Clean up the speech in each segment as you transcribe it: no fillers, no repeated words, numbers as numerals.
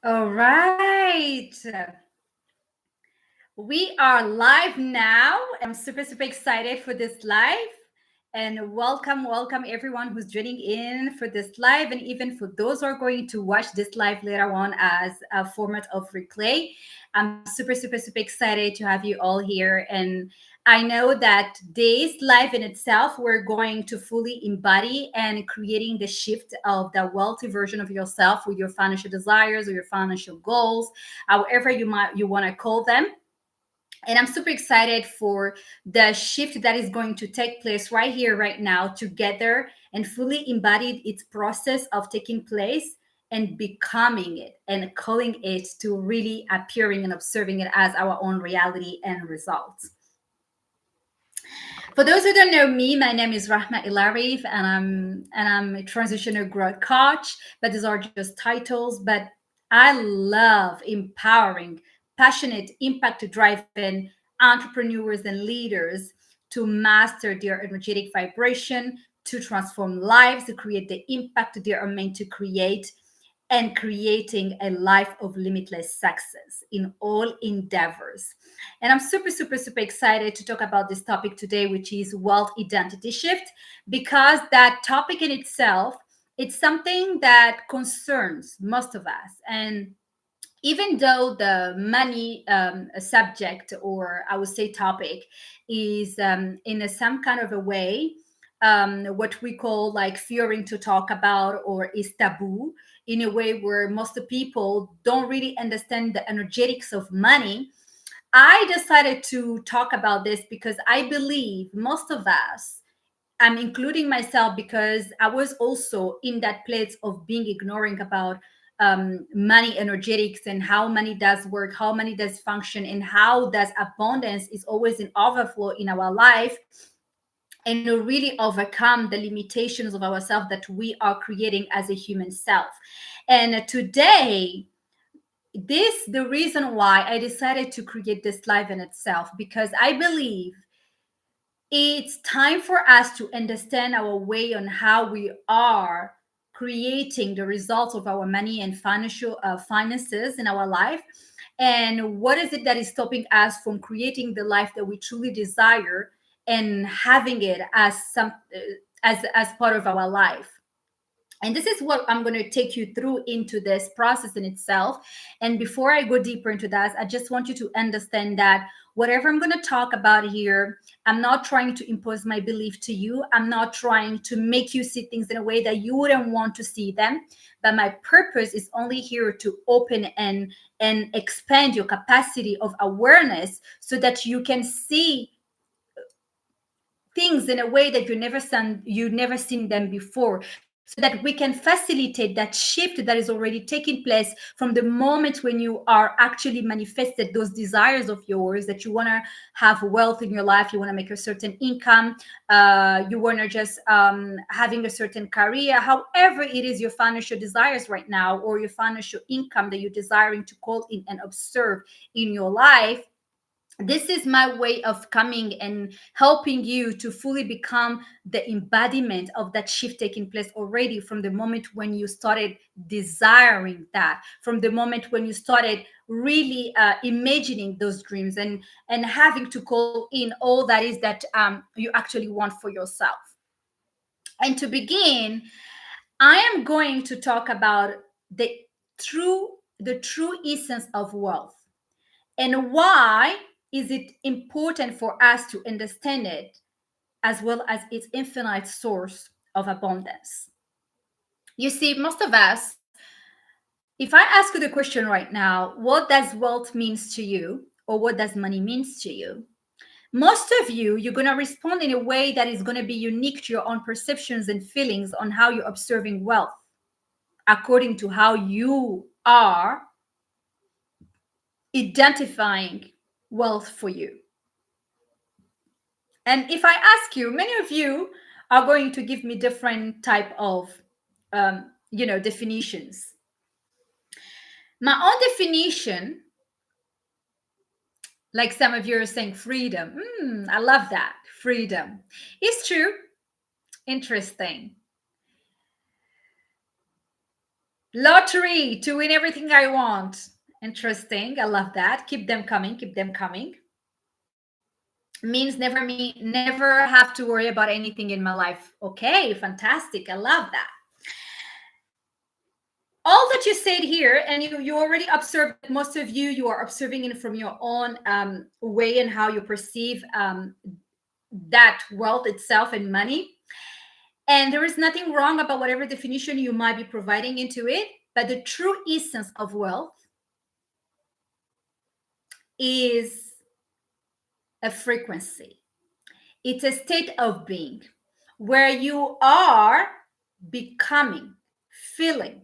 All right. We are live now. I'm super excited for this live. And welcome everyone who's joining in for this live, and even for those who are going to watch this live later on as a format of replay. I'm super excited to have you all here. And I know that this live in itself, we're going to fully embody and creating the shift of the wealthy version of yourself with your financial desires or your financial goals, however you want to call them. And I'm super excited for the shift that is going to take place right here, right now, together, and fully embodied its process of taking place and becoming it and calling it to really appearing and observing it as our own reality and results. For those who don't know me, my name is Rahma Ilarif, and I'm a transitional growth coach. But these are just titles. But I love empowering passionate, impact driven entrepreneurs and leaders to master their energetic vibration, to transform lives, to create the impact they are meant to create, and creating a life of limitless success in all endeavors. And I'm super excited to talk about this topic today, which is wealth identity shift, because that topic in itself, it's something that concerns most of us. And even though the money subject, or I would say topic, is in some kind of a way what we call like fearing to talk about, or is taboo, in a way where most people don't really understand the energetics of money. I decided to talk about this because I believe most of us, I'm including myself, because I was also in that place of being ignoring about money energetics and how money does work, how money does function, and how does abundance is always in overflow in our life, and to really overcome the limitations of ourselves that we are creating as a human self. And today, this the reason why I decided to create this live in itself, because I believe it's time for us to understand our way on how we are creating the results of our money and financial finances in our life, and what is it that is stopping us from creating the life that we truly desire and having it as as part of our life. And this is what I'm going to take you through into this process in itself. And before I go deeper into that, I just want you to understand that whatever I'm going to talk about here, I'm not trying to impose my belief to you. I'm not trying to make you see things in a way that you wouldn't want to see them. But my purpose is only here to open and expand your capacity of awareness so that you can see things in a way that you've never seen them before, so that we can facilitate that shift that is already taking place from the moment when you are actually manifested those desires of yours, that you want to have wealth in your life, you want to make a certain income, you want to just having a certain career, however it is your financial desires right now, or your financial income that you're desiring to call in and observe in your life. This is my way of coming and helping you to fully become the embodiment of that shift taking place already from the moment when you started desiring that, from the moment when you started really imagining those dreams and having to call in all that is that you actually want for yourself. And to begin, I am going to talk about the true essence of wealth, and why is it important for us to understand it, as well as its infinite source of abundance. You see, most of us, if I ask you the question right now, what does wealth means to you, or what does money means to you? Most of you, you're going to respond in a way that is going to be unique to your own perceptions and feelings on how you're observing wealth, according to how you are identifying wealth for you. And if I ask you, many of you are going to give me different type of definitions. My own definition, like some of you are saying, freedom. I love that. Freedom. It's true. Interesting. Lottery to win everything I want. Interesting. I love that. Keep them coming. Keep them coming. Means never have to worry about anything in my life. Okay, fantastic. I love that. All that you said here, and you already observed, most of you are observing it from your own way and how you perceive that wealth itself and money. And there is nothing wrong about whatever definition you might be providing into it, but the true essence of wealth is a frequency. It's a state of being where you are becoming, feeling,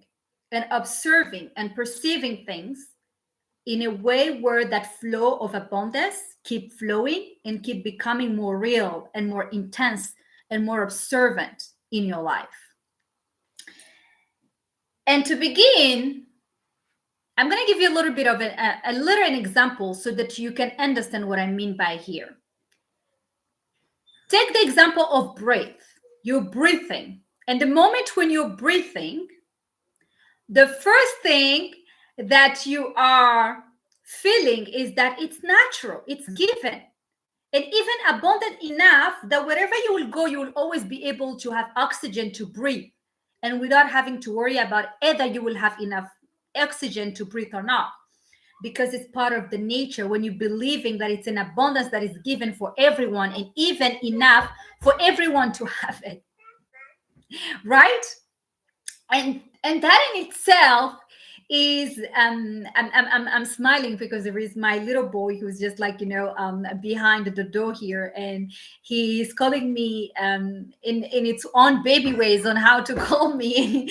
and observing and perceiving things in a way where that flow of abundance keep flowing and keep becoming more real and more intense and more observant in your life. And to begin, I'm going to give you a little bit of an example so that you can understand what I mean by here. Take the example of breath. You're breathing. And the moment when you're breathing, the first thing that you are feeling is that it's natural, it's given, and even abundant enough that wherever you will go, you will always be able to have oxygen to breathe, and without having to worry about either you will have enough oxygen to breathe or not, because it's part of the nature when you're believing that it's an abundance that is given for everyone and even enough for everyone to have it, right? And that in itself is I'm smiling because there is my little boy who's just like behind the door here, and he's calling me in its own baby ways on how to call me.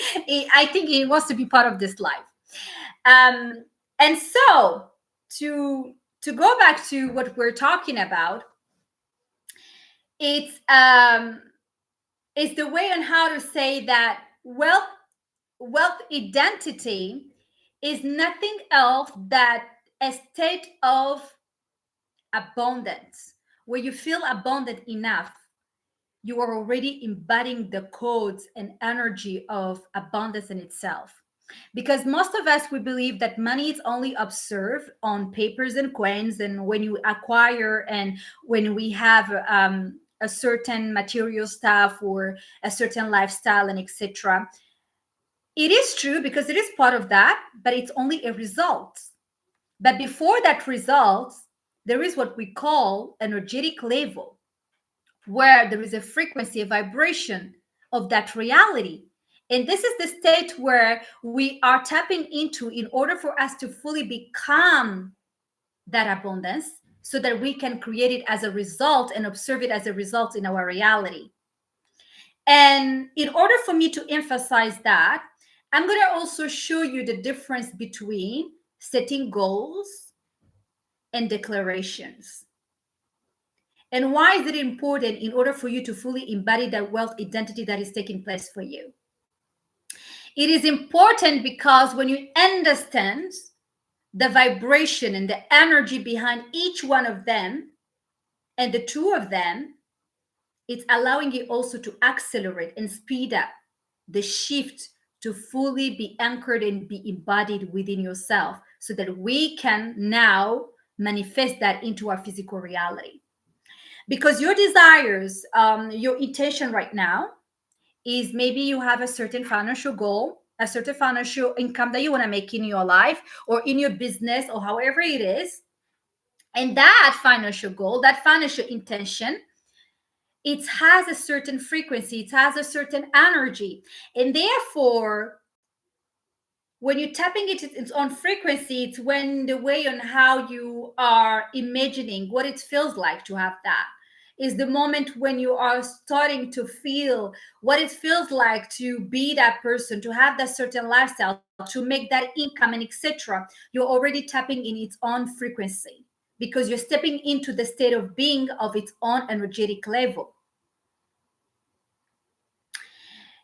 I think he wants to be part of this life. And so to go back to what we're talking about, it's the way on how to say that wealth identity is nothing else that a state of abundance where you feel abundant enough. You are already embodying the codes and energy of abundance in itself. Because most of us, we believe that money is only observed on papers and coins, and when you acquire and when we have a certain material stuff or a certain lifestyle and etc. It is true because it is part of that, but it's only a result. But before that result, there is what we call energetic level, where there is a frequency, a vibration of that reality. And this is the state where we are tapping into in order for us to fully become that abundance so that we can create it as a result and observe it as a result in our reality. And in order for me to emphasize that, I'm going to also show you the difference between setting goals and declarations. And why is it important in order for you to fully embody that wealth identity that is taking place for you? It is important because when you understand the vibration and the energy behind each one of them and the two of them, it's allowing you also to accelerate and speed up the shift to fully be anchored and be embodied within yourself so that we can now manifest that into our physical reality. Because your desires, your intention right now is maybe you have a certain financial goal, a certain financial income that you want to make in your life or in your business or however it is. And that financial goal, that financial intention, it has a certain frequency, it has a certain energy. And therefore, when you're tapping it its own frequency, it's when the way on how you are imagining what it feels like to have that is the moment when you are starting to feel what it feels like to be that person, to have that certain lifestyle, to make that income and etc. You're already tapping in its own frequency because you're stepping into the state of being of its own energetic level.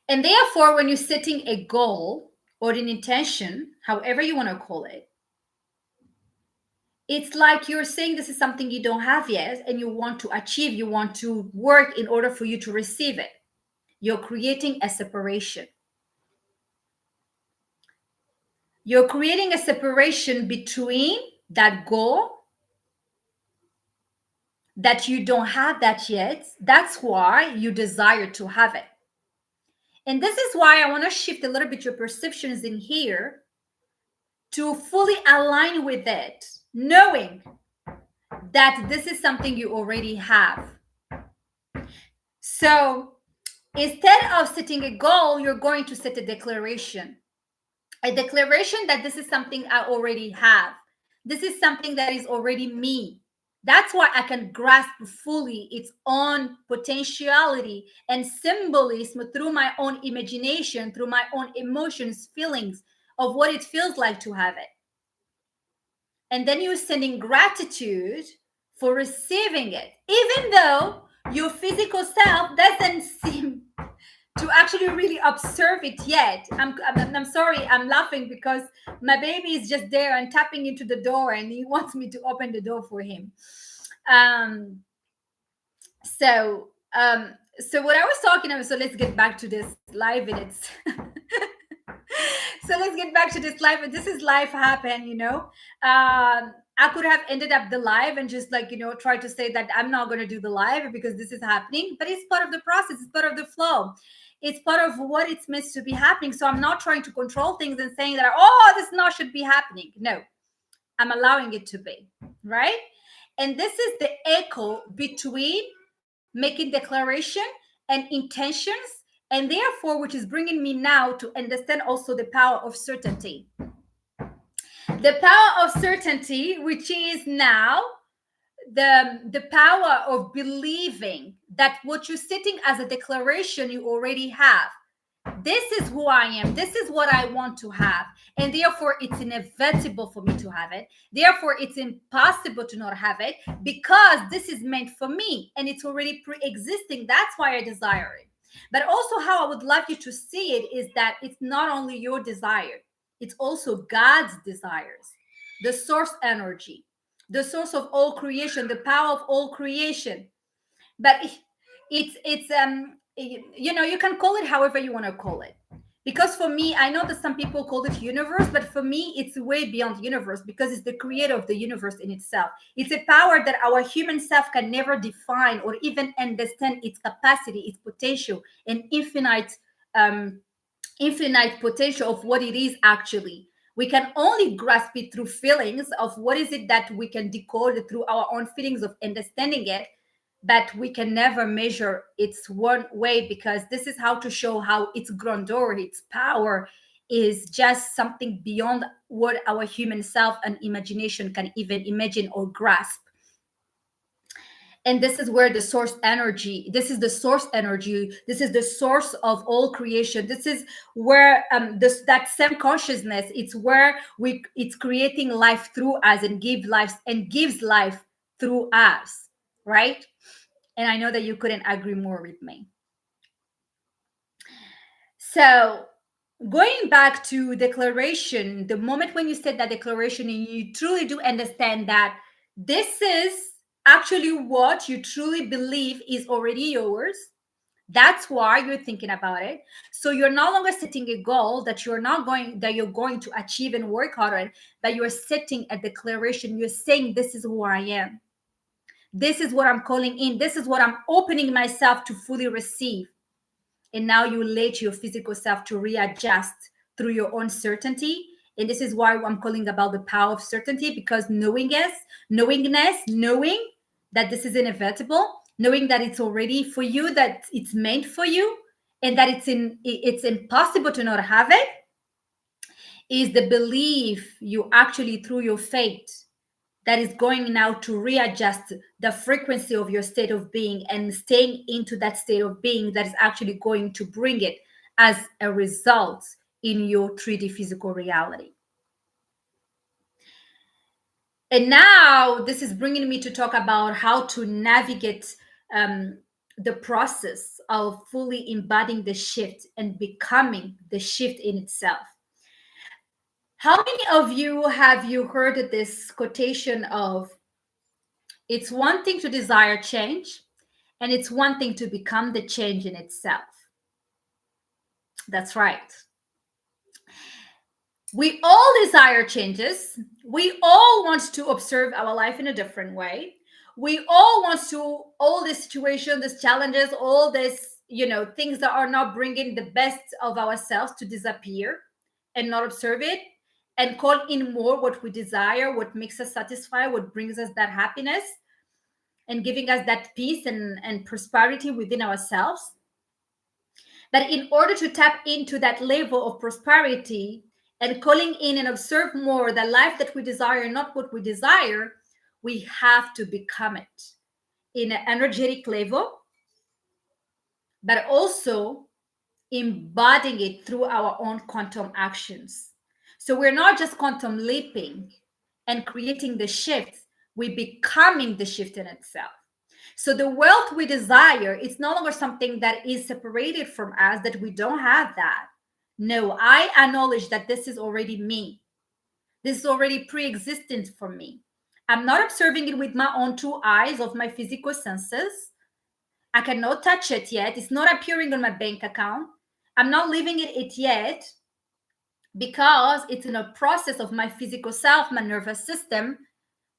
And therefore, when you're setting a goal or an intention, however you want to call it, it's like you're saying this is something you don't have yet and you want to achieve, you want to work in order for you to receive it. You're creating a separation. You're creating a separation between that goal that you don't have that yet. That's why you desire to have it. And this is why I want to shift a little bit your perceptions in here to fully align with it, knowing that this is something you already have. So instead of setting a goal, you're going to set a declaration that this is something I already have. This is something that is already me. That's why I can grasp fully its own potentiality and symbolism through my own imagination, through my own emotions, feelings of what it feels like to have it. And then you're sending gratitude for receiving it, even though your physical self doesn't seem to actually really observe it yet. I'm sorry, I'm laughing because my baby is just there and tapping into the door and he wants me to open the door for him. Um, so, so what I was talking about, so let's get back to this live and it's so let's get back to this live. This is life happen, you know. I could have ended up the live and just like, you know, try to say that I'm not going to do the live because this is happening, but it's part of the process, it's part of the flow, it's part of what it's meant to be happening. So I'm not trying to control things and saying that, oh, this not should be happening. No, I'm allowing it to be, right? And this is the echo between making declaration and intentions, and therefore, which is bringing me now to understand also the power of certainty. The power of certainty, which is now the power of believing that what you're setting as a declaration you already have. This is who I am. This is what I want to have. And therefore, it's inevitable for me to have it. Therefore, it's impossible to not have it because this is meant for me and it's already pre existing. That's why I desire it. But also, how I would like you to see it is that it's not only your desire, it's also God's desires, the source energy, the source of all creation, the power of all creation. But you know, you can call it however you want to call it, because for me, I know that some people call it universe, but for me it's way beyond universe because it's the creator of the universe in itself. It's a power that our human self can never define or even understand its capacity, its potential, and um infinite potential of what it is actually. We can only grasp it through feelings of what is it that we can decode through our own feelings of understanding it, but we can never measure its one way because this is how to show how its grandeur, its power is just something beyond what our human self and imagination can even imagine or grasp. And this is where the source energy, this is the source energy, this is the source of all creation. This is where this that same consciousness, it's where we it's creating life through us and gives life through us, right? And I know that you couldn't agree more with me. So going back to declaration, the moment when you said that declaration and you truly do understand that this is actually what you truly believe is already yours, that's why you're thinking about it. So you're no longer setting a goal that you're going to achieve and work hard on, but you're setting a declaration. You're saying, this is who I am, this is what I'm calling in, this is what I'm opening myself to fully receive. And now you let your physical self to readjust through your own certainty. And this is why I'm calling about the power of certainty, because knowing that this is inevitable, knowing that it's already for you, that it's meant for you, and that it's impossible to not have it, is the belief you actually through your faith that is going now to readjust the frequency of your state of being and staying into that state of being that is actually going to bring it as a result in your 3D physical reality. And now this is bringing me to talk about how to navigate the process of fully embodying the shift and becoming the shift in itself. How many of you have you heard this quotation of, it's one thing to desire change, and it's one thing to become the change in itself? That's right. We all desire changes. We all want to observe our life in a different way. We all want to all this situation, these challenges, all this, things that are not bringing the best of ourselves to disappear and not observe it and call in more what we desire, what makes us satisfied, what brings us that happiness and giving us that peace and prosperity within ourselves. But in order to tap into that level of prosperity and calling in and observe more the life that we desire, not what we desire, we have to become it in an energetic level, but also embodying it through our own quantum actions. So we're not just quantum leaping and creating the shift, we're becoming the shift in itself. So the wealth we desire, it's no longer something that is separated from us, that we don't have that. No, I acknowledge that this is already me. This is already pre-existent for me. I'm not observing it with my own two eyes of my physical senses. I cannot touch it yet. It's not appearing on my bank account. I'm not living it yet because it's in a process of my physical self, my nervous system,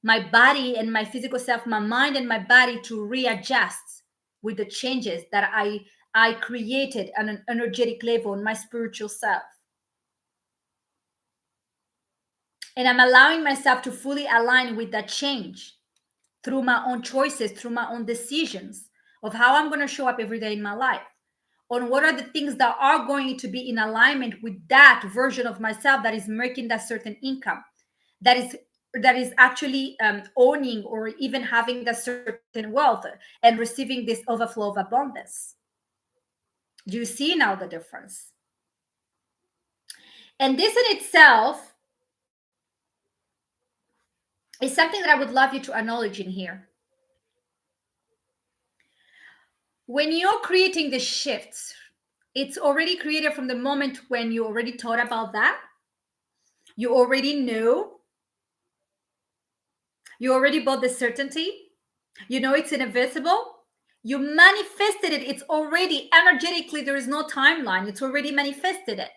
my body and my physical self, my mind and my body to readjust with the changes that I created on an energetic level in my spiritual self. And I'm allowing myself to fully align with that change through my own choices, through my own decisions of how I'm going to show up every day in my life. On what are the things that are going to be in alignment with that version of myself that is making that certain income, that is actually owning or even having that certain wealth and receiving this overflow of abundance. Do you see now the difference? And this in itself is something that I would love you to acknowledge in here. When you're creating the shifts, it's already created from the moment when you already thought about that. You already know. You already bought the certainty. You know it's inevitable. You manifested it. It's already energetically, there is no timeline. It's already manifested it.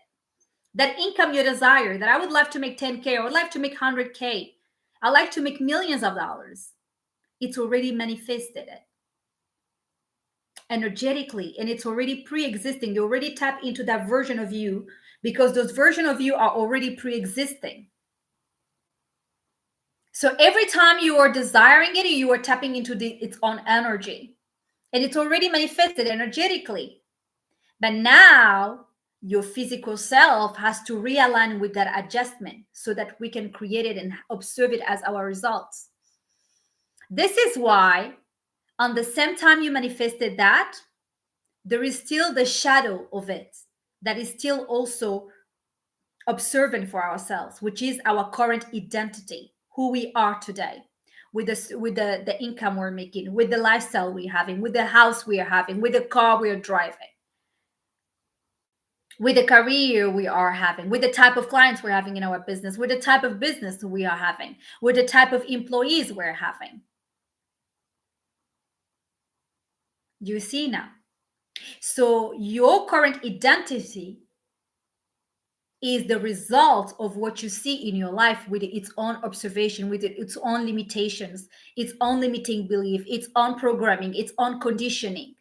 That income you desire, that I would love to make 10K, I would like to make 100K. I like to make millions of dollars. It's already manifested it energetically, and it's already pre-existing. You already tap into that version of you because those versions of you are already pre-existing. So every time you are desiring it, you are tapping into its own energy, and it's already manifested energetically. But now your physical self has to realign with that adjustment so that we can create it and observe it as our results. This is why, on the same time you manifested that, there is still the shadow of it that is still also observant for ourselves, which is our current identity, who we are today, with the income we're making, with the lifestyle we're having, with the house we are having, with the car we are driving, with the career we are having, with the type of clients we're having in our business, with the type of business we are having, with the type of employees we're having. You see now? So your current identity is the result of what you see in your life with its own observation, with its own limitations, its own limiting belief, its own programming, its own conditioning.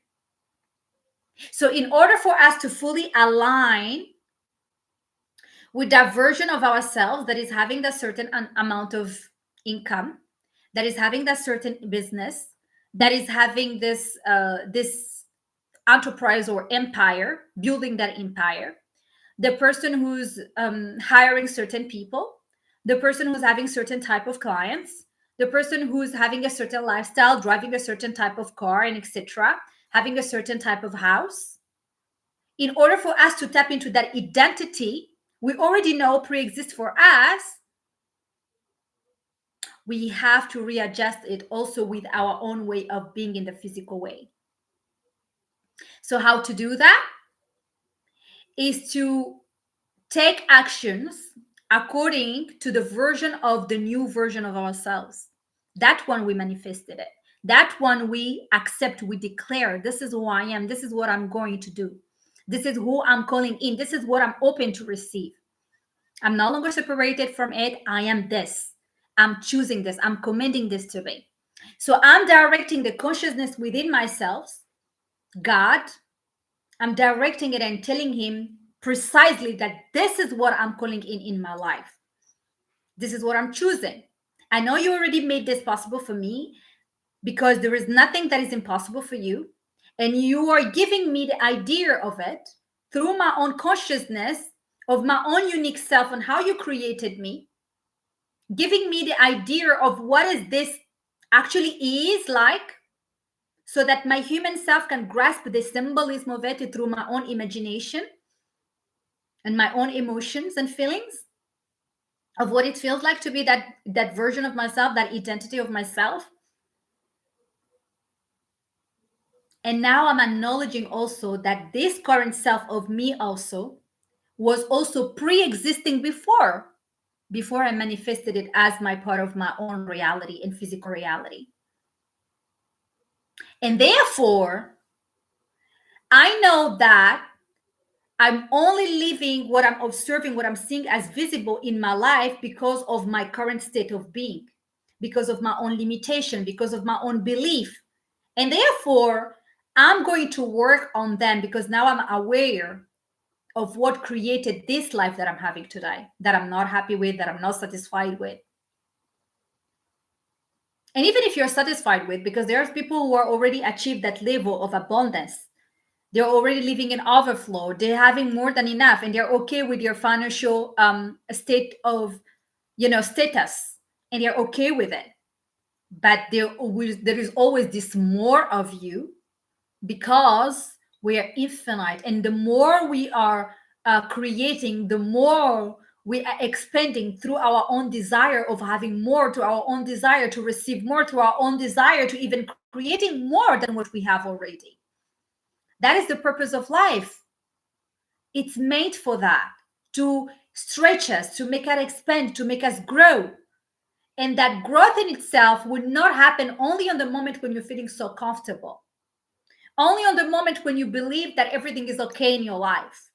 So in order for us to fully align with that version of ourselves that is having that certain amount of income, that is having that certain business, that is having this enterprise or empire, building that empire, the person who's hiring certain people, the person who's having certain type of clients, the person who's having a certain lifestyle, driving a certain type of car, and etc., having a certain type of house. In order for us to tap into that identity we already know pre-exists for us, we have to readjust it also with our own way of being in the physical way. So how to do that is to take actions according to the version of the new version of ourselves. That one we manifested it. That one we accept, we declare, this is who I am, this is what I'm going to do. This is who I'm calling in, this is what I'm open to receive. I'm no longer separated from it. I am this. I'm choosing this. I'm commanding this to be. So I'm directing the consciousness within myself, God. I'm directing it and telling him precisely that this is what I'm calling in my life. This is what I'm choosing. I know you already made this possible for me because there is nothing that is impossible for you. And you are giving me the idea of it through my own consciousness of my own unique self and how you created me, giving me the idea of what is this actually is like, so that my human self can grasp the symbolism of it through my own imagination and my own emotions and feelings of what it feels like to be that version of myself, that identity of myself. And now I'm acknowledging also that this current self of me also was also pre-existing before I manifested it as my part of my own reality and physical reality. And therefore, I know that I'm only living what I'm observing, what I'm seeing as visible in my life because of my current state of being, because of my own limitation, because of my own belief. And therefore, I'm going to work on them because now I'm aware of what created this life that I'm having today, that I'm not happy with, that I'm not satisfied with. And even if you're satisfied with, because there's people who are already achieved that level of abundance, they're already living in overflow, they're having more than enough, and they're okay with your financial state of status, and they're okay with it. But there is always this more of you, because we are infinite, and the more we are creating, the more we are expanding through our own desire of having more, to our own desire to receive more, to our own desire to even creating more than what we have already. That is the purpose of life. It's made for that, to stretch us, to make us expand, to make us grow. And that growth in itself would not happen only on the moment when you're feeling so comfortable, only on the moment when you believe that everything is okay in your life.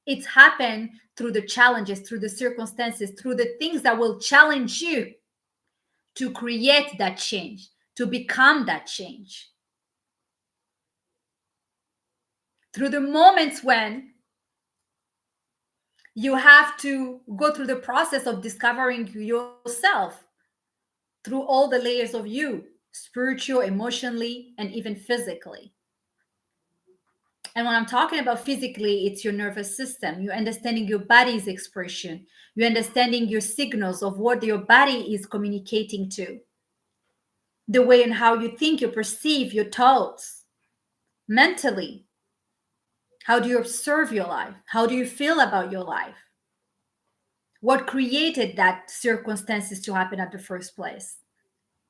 It's happened through the challenges, through the circumstances, through the things that will challenge you to create that change, to become that change. Through the moments when you have to go through the process of discovering yourself through all the layers of you, spiritual, emotionally, and even physically. And when I'm talking about physically, it's your nervous system. You're understanding your body's expression. You're understanding your signals of what your body is communicating to. The way and how you think, you perceive your thoughts mentally. How do you observe your life? How do you feel about your life? What created that circumstances to happen at the first place?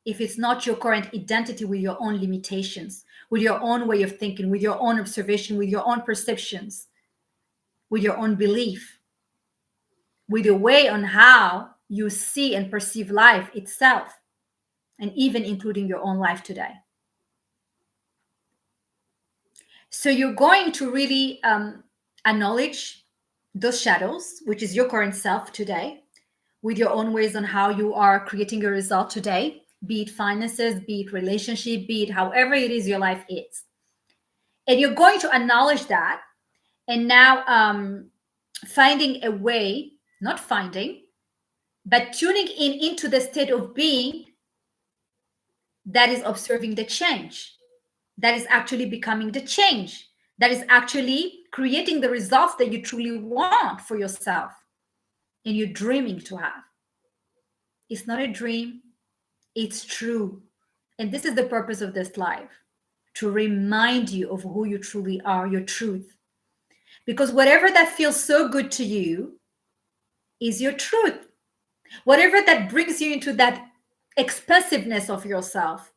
If it's not your current identity with your own limitations, with your own way of thinking, with your own observation, with your own perceptions, with your own belief, with the way on how you see and perceive life itself, and even including your own life today. So you're going to really acknowledge those shadows, which is your current self today, with your own ways on how you are creating your result today, be it finances, be it relationship, be it however it is your life is. And you're going to acknowledge that, and now finding a way, not finding, but tuning into the state of being that is observing the change, that is actually becoming the change, that is actually creating the results that you truly want for yourself and you're dreaming to have. It's not a dream, it's true. And this is the purpose of this life, to remind you of who you truly are, your truth. Because whatever that feels so good to you is your truth. Whatever that brings you into that expansiveness of yourself,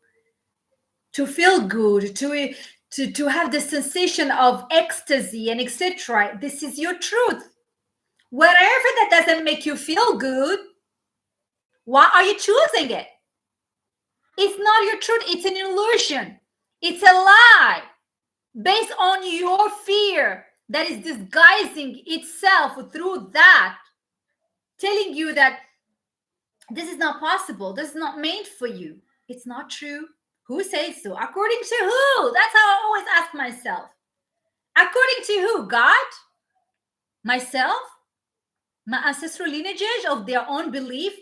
to feel good, to have the sensation of ecstasy and etc. This is your truth. Whatever that doesn't make you feel good, why are you choosing it? It's not your truth. It's an illusion. It's a lie based on your fear that is disguising itself through that telling you that this is not possible, this is not made for you. It's not true. Who says so? According to who? That's how I always ask myself. According to who? God? Myself? My ancestral lineages of their own belief?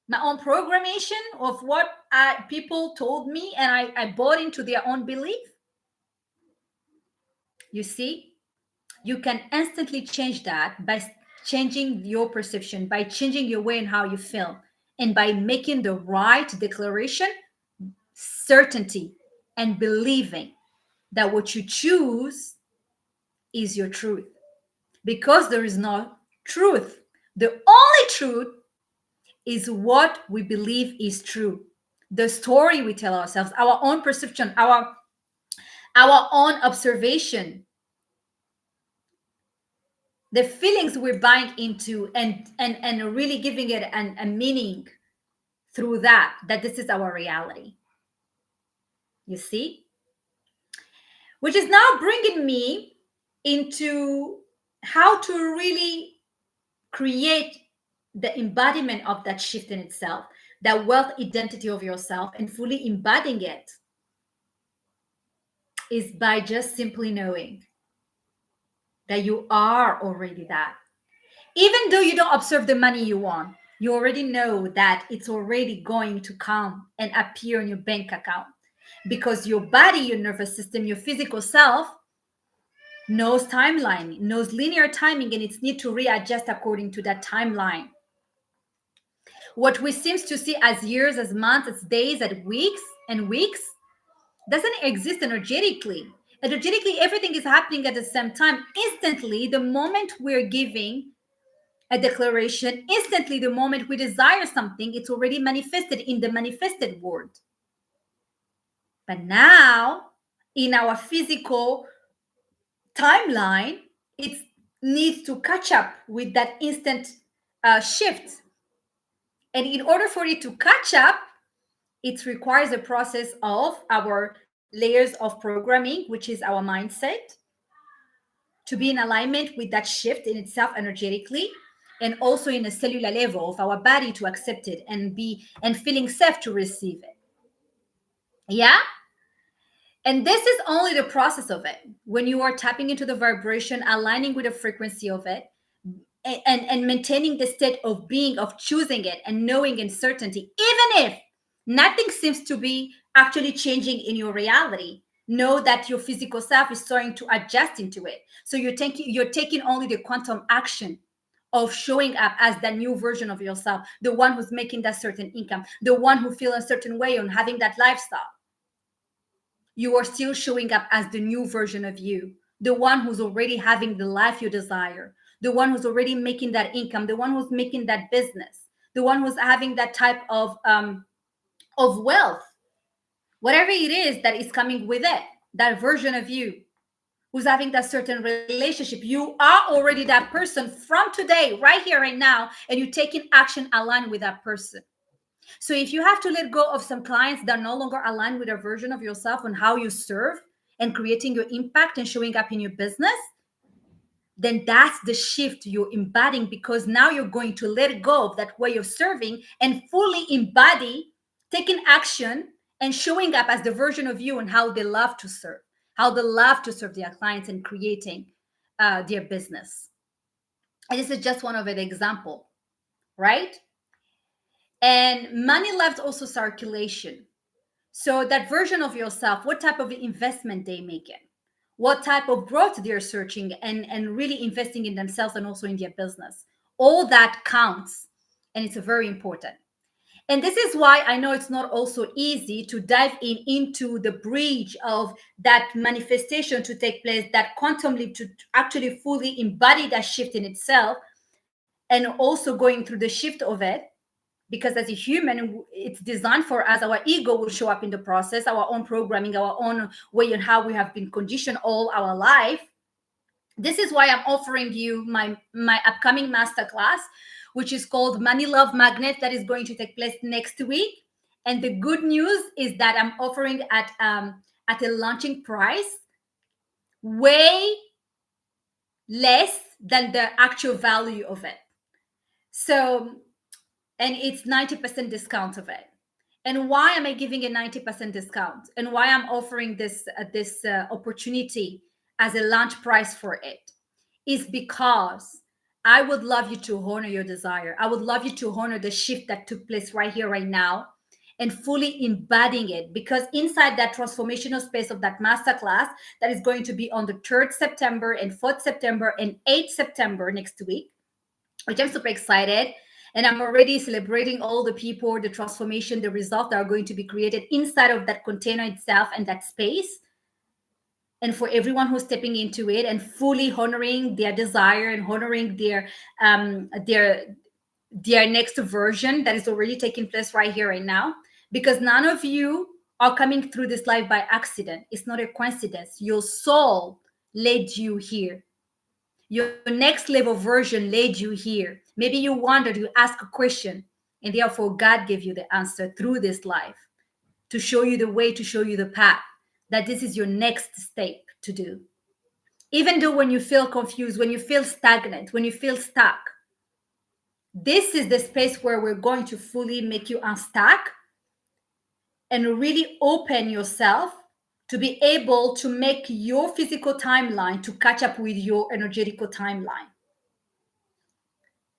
My own programmation of what people told me, and I bought into their own belief? You see, you can instantly change that by changing your perception, by changing your way and how you feel, and by making the right declaration, certainty, and believing that what you choose is your truth. Because there is no truth. The only truth is what we believe is true. The story we tell ourselves, our own perception, our own observation, the feelings we're buying into, and really giving it a meaning through that this is our reality. You see, which is now bringing me into how to really create the embodiment of that shift in itself, that wealth identity of yourself, and fully embodying it is by just simply knowing that you are already that. Even though you don't observe the money you want, you already know that it's already going to come and appear in your bank account, because your body, your nervous system, your physical self knows timeline, knows linear timing, and it's need to readjust according to that timeline. What we seems to see as years, as months, as days, as weeks doesn't exist energetically. Energetically, everything is happening at the same time. Instantly, the moment we're giving a declaration, instantly, the moment we desire something, it's already manifested in the manifested world. But now, in our physical timeline, it needs to catch up with that instant shift. And in order for it to catch up, it requires a process of our layers of programming, which is our mindset, to be in alignment with that shift in itself energetically, and also in a cellular level of our body to accept it and feeling safe to receive it. Yeah. And this is only the process of it. When you are tapping into the vibration, aligning with the frequency of it, and maintaining the state of being, of choosing it and knowing in certainty, even if nothing seems to be actually changing in your reality, know that your physical self is starting to adjust into it. So you're taking only the quantum action of showing up as the new version of yourself, the one who's making that certain income, the one who feels a certain way on having that lifestyle. You are still showing up as the new version of you, the one who's already having the life you desire, the one who's already making that income, the one who's making that business, the one who's having that type of wealth, whatever it is that is coming with it, that version of you who's having that certain relationship. You are already that person from today, right here, right now, and you're taking action aligned with that person. So if you have to let go of some clients that no longer align with a version of yourself on how you serve and creating your impact and showing up in your business, then that's the shift you're embodying, because now you're going to let go of that way of serving and fully embody taking action and showing up as the version of you and how they love to serve, how they love to serve their clients and creating their business. And this is just one of an example, right? And money loves also circulation. So that version of yourself, what type of investment they make in, what type of growth they're searching and really investing in themselves and also in their business. All that counts. And it's very important. And this is why I know it's not also easy to dive into the bridge of that manifestation to take place, that quantum leap to actually fully embody that shift in itself, and also going through the shift of it. Because as a human, it's designed for us, our ego will show up in the process, our own programming, our own way and how we have been conditioned all our life. This is why I'm offering you my upcoming masterclass, which is called Money Love Magnet, that is going to take place next week. And the good news is that I'm offering at a launching price, way less than the actual value of it. So, and it's 90% discount of it. And why am I giving a 90% discount? And why I'm offering this opportunity as a launch price for it is because I would love you to honor your desire. I would love you to honor the shift that took place right here, right now, and fully embodying it. Because inside that transformational space of that masterclass that is going to be on the 3rd September and 4th September and 8th September next week, which I'm super excited. And I'm already celebrating all the people, the transformation, the results that are going to be created inside of that container itself and that space. And for everyone who's stepping into it and fully honoring their desire and honoring their next version that is already taking place right here, right now. Because none of you are coming through this life by accident. It's not a coincidence. Your soul led you here. Your next level version led you here. Maybe you wondered, you asked a question, and therefore God gave you the answer through this life to show you the way, to show you the path, that this is your next step to do. Even though when you feel confused, when you feel stagnant, when you feel stuck, this is the space where we're going to fully make you unstuck and really open yourself to be able to make your physical timeline to catch up with your energetical timeline.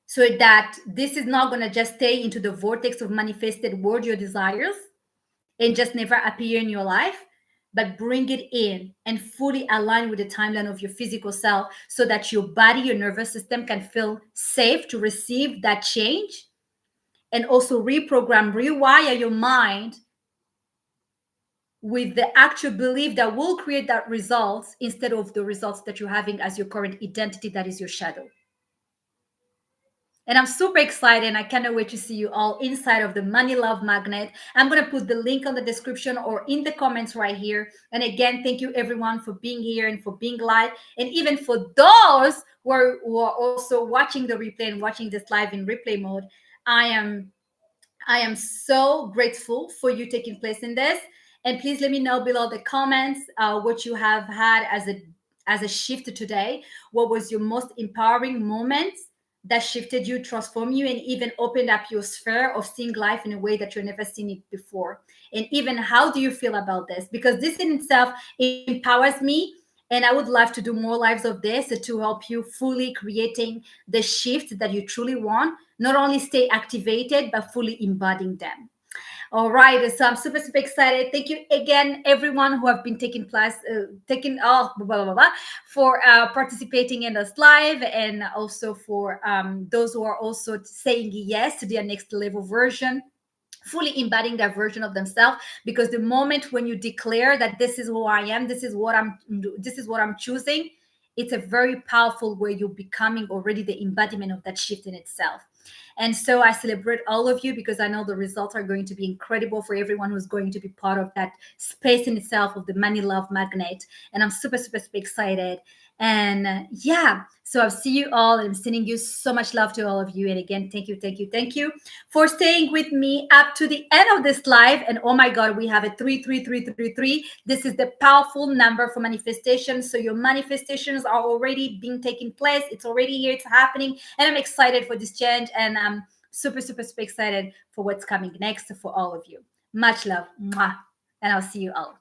So that this is not going to just stay into the vortex of manifested world, your desires, and just never appear in your life, but bring it in and fully align with the timeline of your physical self so that your body, your nervous system can feel safe to receive that change, and also reprogram, rewire your mind with the actual belief that will create that results instead of the results that you're having as your current identity, that is your shadow. And I'm super excited, and I cannot wait to see you all inside of the Money Love Magnet. I'm going to put the link on the description or in the comments right here. And again, thank you everyone for being here and for being live. And even for those who are also watching the replay and watching this live in replay mode, I am so grateful for you taking place in this. And please let me know below the comments what you have had as a shift today. What was your most empowering moment that shifted you, transformed you, and even opened up your sphere of seeing life in a way that you've never seen it before? And even how do you feel about this? Because this in itself empowers me. And I would love to do more lives of this to help you fully creating the shift that you truly want. Not only stay activated, but fully embodying them. All right, so I'm super super excited. Thank you again, everyone who have been taking class, for participating in this live, and also for those who are also saying yes to their next level version, fully embodying that version of themselves. Because the moment when you declare that this is who I am, this is what I'm choosing, it's a very powerful way you're becoming already the embodiment of that shift in itself. And so I celebrate all of you because I know the results are going to be incredible for everyone who's going to be part of that space in itself of the Money Love Magnet. And I'm super, super, super excited. And yeah, so I'll see you all. I'm sending you so much love to all of you. And again, thank you, thank you, thank you for staying with me up to the end of this live. And oh my God, we have a 33333. This is the powerful number for manifestation. So your manifestations are already being taking place. It's already here. It's happening. And I'm excited for this change. And I'm super, super, super excited for what's coming next for all of you. Much love. Mwah. And I'll see you all.